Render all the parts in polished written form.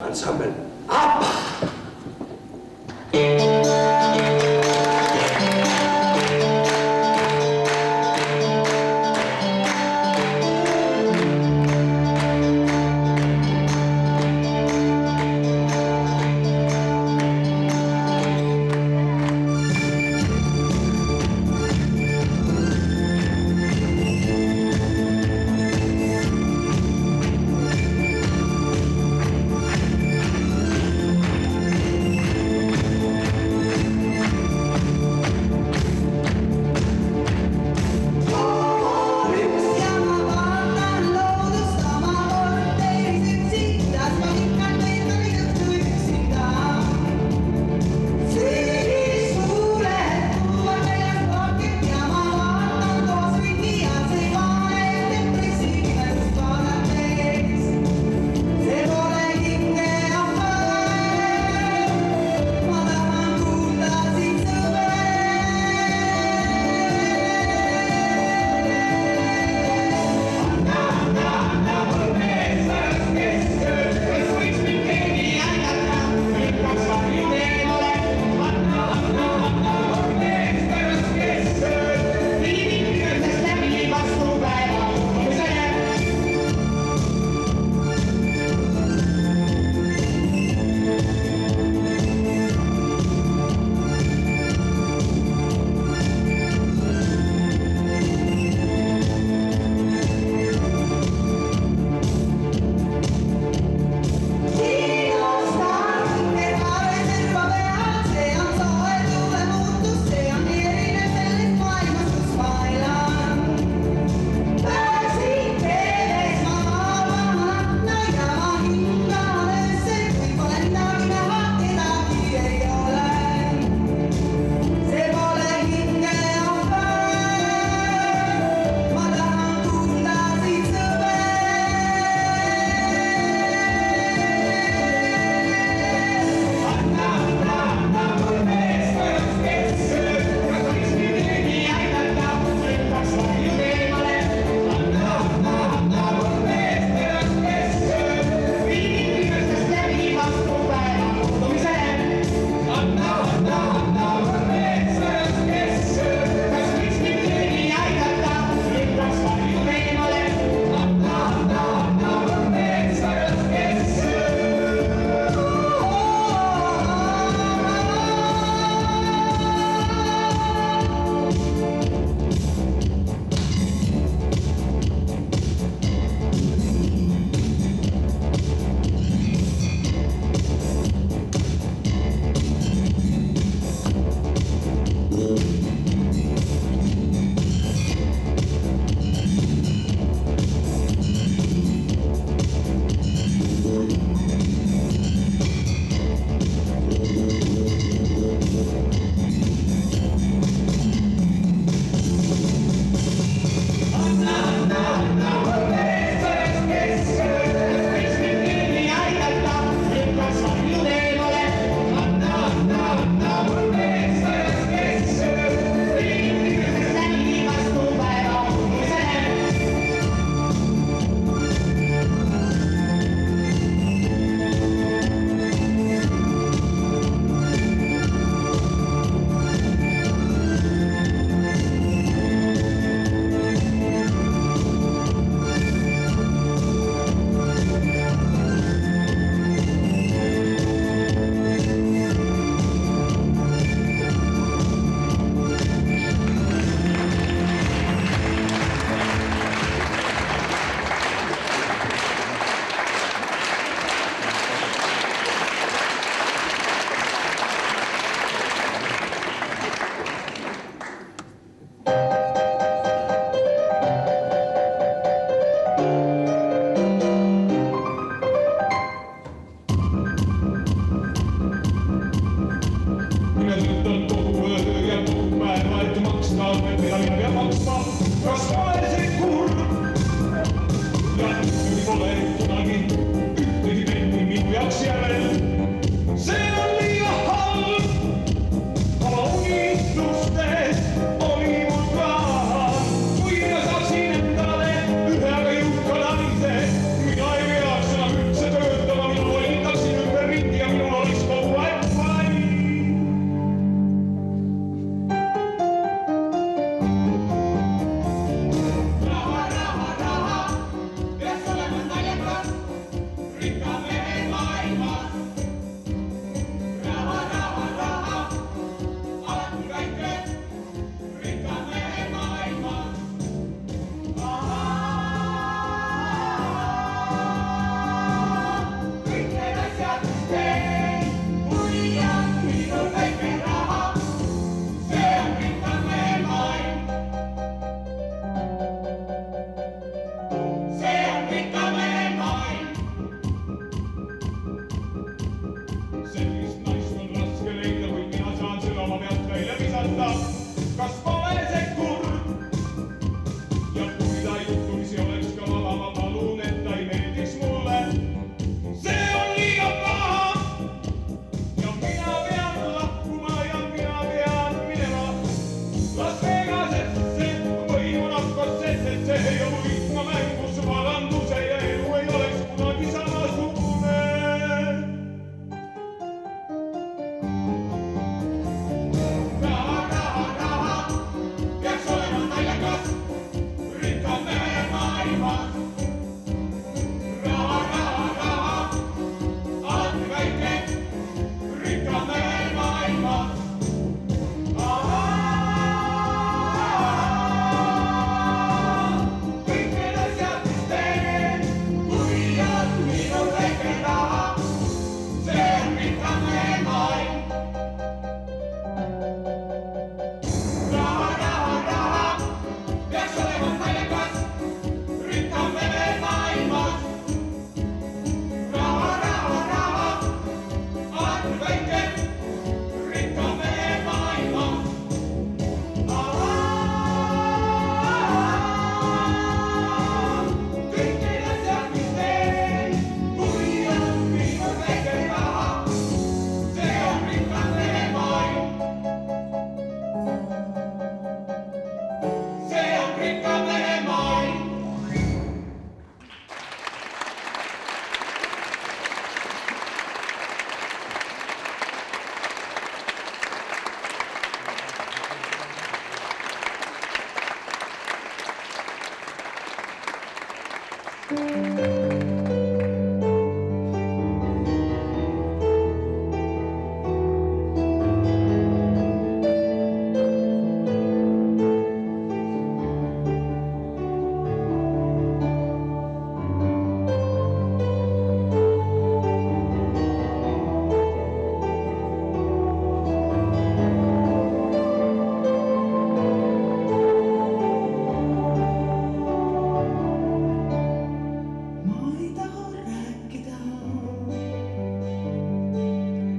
Ansambel ABBA.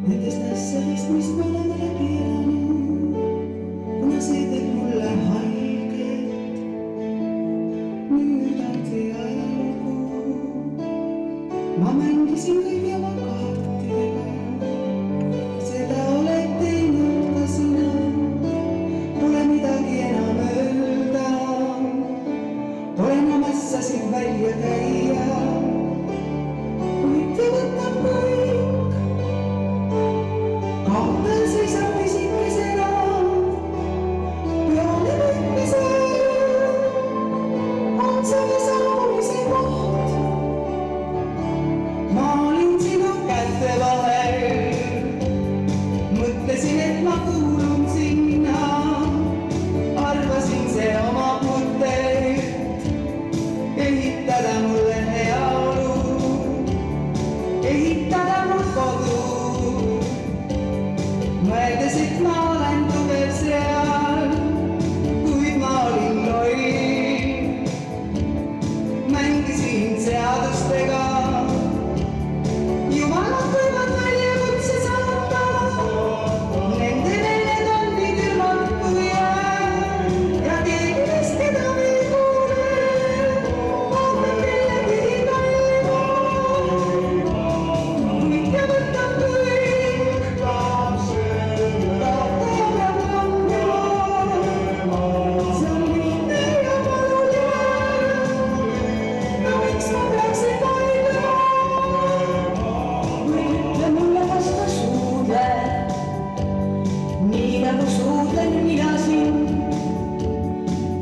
nendest asjadest, mis me oleme läbi elanud, kuna see teeb mulle haiget. Nüüd on see ajalugu, ma mängisin kõigi oma kaartidega, seda oled teinud ka sina, pole midagi enam öelda, pole enam asjasid välja käia, kuid ja võtab kõik. Kaudel seisab pisikesena, peale võtmisel on selle saabumise koht. Ma olin sinu käte vahel, mõtlesin, et ma kuulun sinna, arvasin see oma putet, ehitada mulle heaolu, ehitada mul kodu. Mõeldes, et ma olen tugev seal, kuid ma olin loll. Mängisin seadustega, jumalad võivad väljakutse saata, nende need on nii külmad kui jää, ja keegi neist, keda me ei kuule, vaatab kellegi kallima, kuid ja võtab kõik.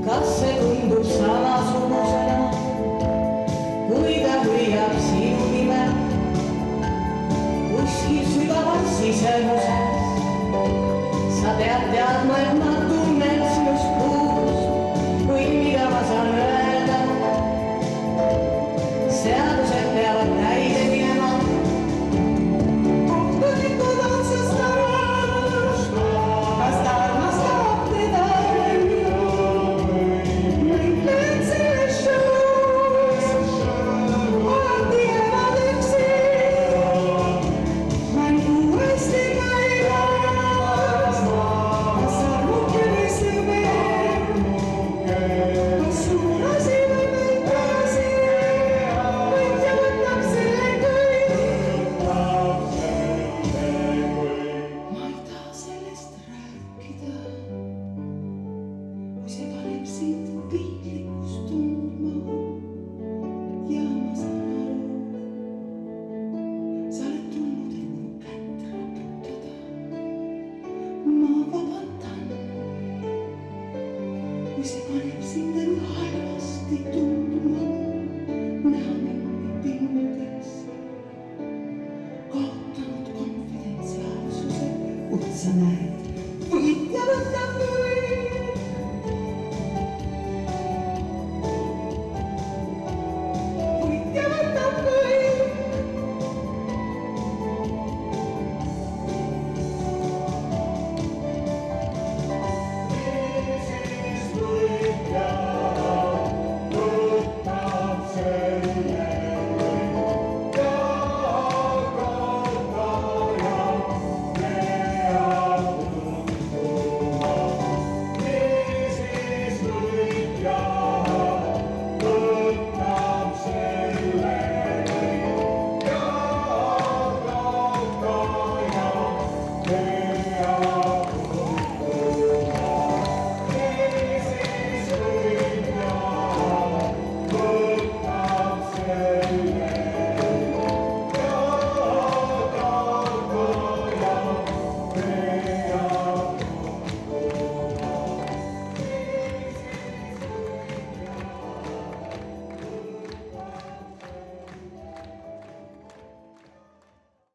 Kas see tundub samasugusena, kui ta hüüab sinu nime kuskil sügavas sisemuses? Sa pead teadma, et ma tunnen sinust puudust, kuid mida ma saan öelda? Seadused peavad täide minema, kohtunikud otsustavad, kas ta armastab teda. Piinlikkust tundma ja ma saan aru, sa oled tulnud, et mu kätt raputada. Ma vabandan, kui see paneb sind end halvasti tundma, näha mind pinges, kaotanud konfidentsiaalsuse, kuid sa näed, võitja võtab kõik.